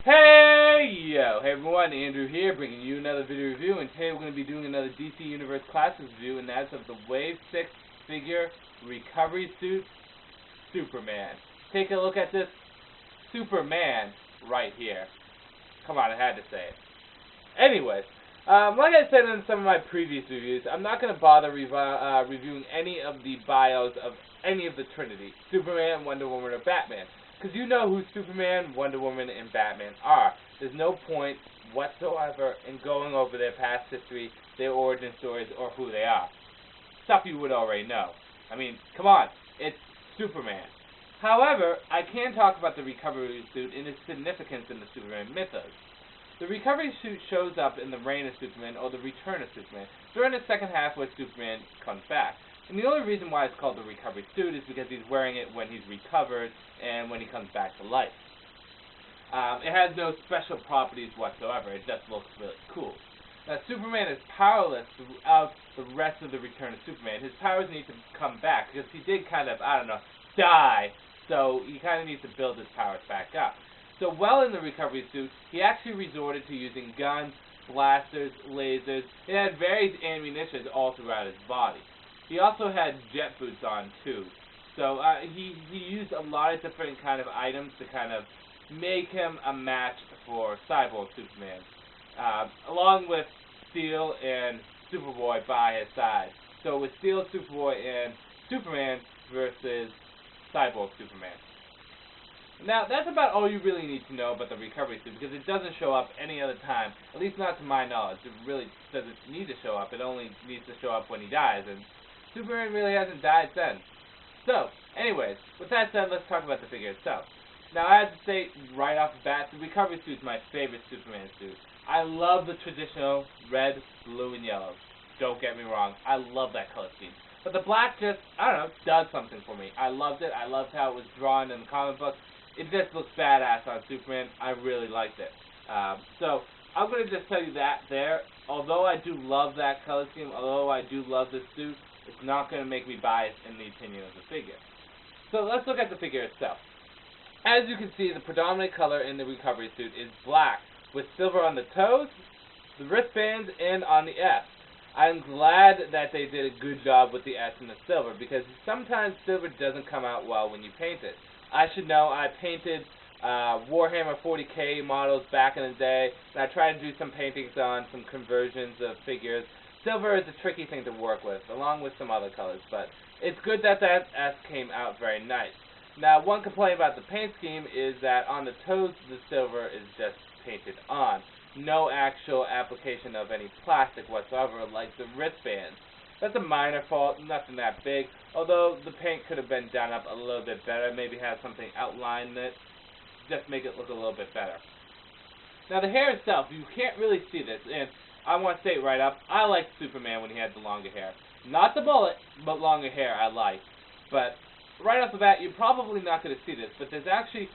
Hey yo! Hey everyone, Andrew here, bringing you another video review, and today we're going to be doing another DC Universe Classics review, and that's of the Wave 6 figure recovery suit, Superman. Take a look at this Superman right here. Come on, I had to say it. Anyways, like I said in some of my previous reviews, I'm not going to bother reviewing any of the bios of any of the Trinity, Superman, Wonder Woman, or Batman. Because you know who Superman, Wonder Woman, and Batman are. There's no point whatsoever in going over their past history, their origin stories, or who they are. Stuff you would already know. I mean, come on, it's Superman. However, I can talk about the recovery suit and its significance in the Superman mythos. The recovery suit shows up in the reign of Superman, or the return of Superman, during the second half where Superman comes back. And the only reason why it's called the recovery suit is because he's wearing it when he's recovered and when he comes back to life. It has no special properties whatsoever. It just looks really cool. Now, Superman is powerless throughout the rest of the return of Superman. His powers need to come back because he did kind of, die. So he kind of needs to build his powers back up. So while in the recovery suit, he actually resorted to using guns, blasters, lasers. It had various ammunitions all throughout his body. He also had jet boots on too. So he used a lot of different kind of items to kind of make him a match for Cyborg Superman, along with Steel and Superboy by his side. So with Steel, Superboy, and Superman versus Cyborg Superman. Now, that's about all you really need to know about the recovery suit, because it doesn't show up any other time, at least not to my knowledge. It really doesn't need to show up. It only needs to show up when he dies, and Superman really hasn't died since. So, anyways, with that said, let's talk about the figure itself. Now, I have to say, right off the bat, the recovery suit is my favorite Superman suit. I love the traditional red, blue, and yellow. Don't get me wrong, I love that color scheme. But the black just, does something for me. I loved it. I loved how it was drawn in the comic book. It just looks badass on Superman. I really liked it. So, I'm going to just tell you that there. Although I do love that color scheme, although I do love this suit, it's not going to make me biased in the opinion of the figure. So let's look at the figure itself. As you can see, the predominant color in the recovery suit is black, with silver on the toes, the wristbands, and on the S. I'm glad that they did a good job with the S and the silver, because sometimes silver doesn't come out well when you paint it. I should know, I painted Warhammer 40k models back in the day, and I tried to do some paintings on some conversions of figures. Silver is a tricky thing to work with, along with some other colors, but it's good that that S came out very nice. Now, one complaint about the paint scheme is that on the toes, the silver is just painted on. No actual application of any plastic whatsoever, like the wristbands. That's a minor fault, nothing that big, although the paint could have been done up a little bit better, maybe have something outlined it, just make it look a little bit better. Now, the hair itself, you can't really see this, and I want to say it right up, I liked Superman when he had the longer hair. Not the mullet, but longer hair I like. But right off the bat, you're probably not going to see this, but there's actually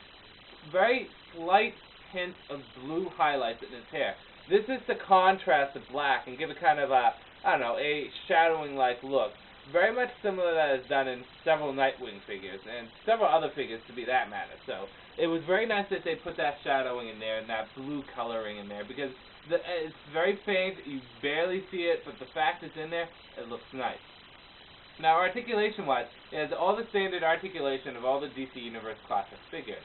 very slight hints of blue highlights in his hair. This is to contrast the black and give it kind of a, a shadowing-like look. Very much similar that is done in several Nightwing figures, and several other figures to be that matter. So, it was very nice that they put that shadowing in there and that blue coloring in there, because it's very faint, you barely see it, but the fact it's in there, it looks nice. Now, articulation-wise, it has all the standard articulation of all the DC Universe Classic figures.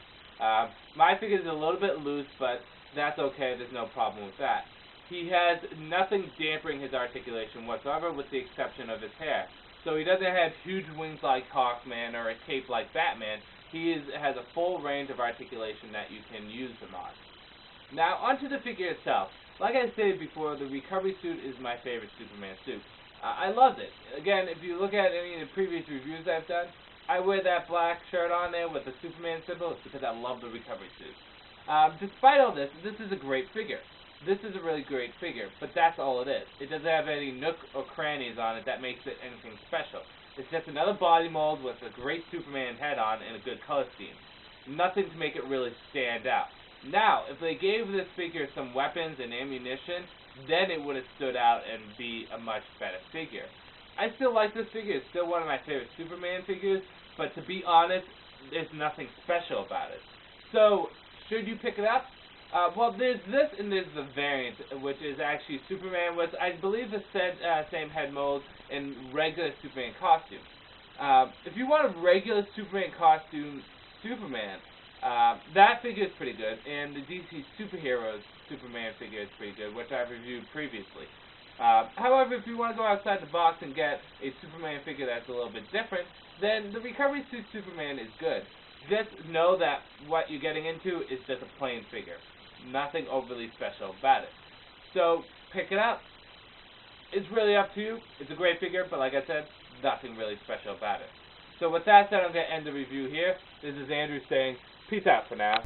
My figure is a little bit loose, but that's okay, there's no problem with that. He has nothing dampering his articulation whatsoever, with the exception of his hair. So he doesn't have huge wings like Hawkman or a cape like Batman. He has a full range of articulation that you can use him on. Now, onto the figure itself. Like I said before, the recovery suit is my favorite Superman suit. I loved it. Again, if you look at any of the previous reviews I've done, I wear that black shirt on there with the Superman symbol. It's because I love the recovery suit. Despite all this, this is a great figure. This is a really great figure, but that's all it is. It doesn't have any nook or crannies on it that makes it anything special. It's just another body mold with a great Superman head on and a good color scheme. Nothing to make it really stand out. Now, if they gave this figure some weapons and ammunition, then it would have stood out and be a much better figure. I still like this figure. It's still one of my favorite Superman figures, but to be honest, there's nothing special about it. So, should you pick it up? Well, there's this and there's the variant, which is actually Superman with, I believe, the same head mold and regular Superman costume. If you want a regular Superman costume Superman, that figure is pretty good, and the DC Superheroes Superman figure is pretty good, which I've reviewed previously. However, if you want to go outside the box and get a Superman figure that's a little bit different, then the Recovery Suit Superman is good. Just know that what you're getting into is just a plain figure. Nothing overly special about it. So, pick it up. It's really up to you. It's a great figure, but like I said, nothing really special about it. So with that said, I'm going to end the review here. This is Andrew saying, peace out for now.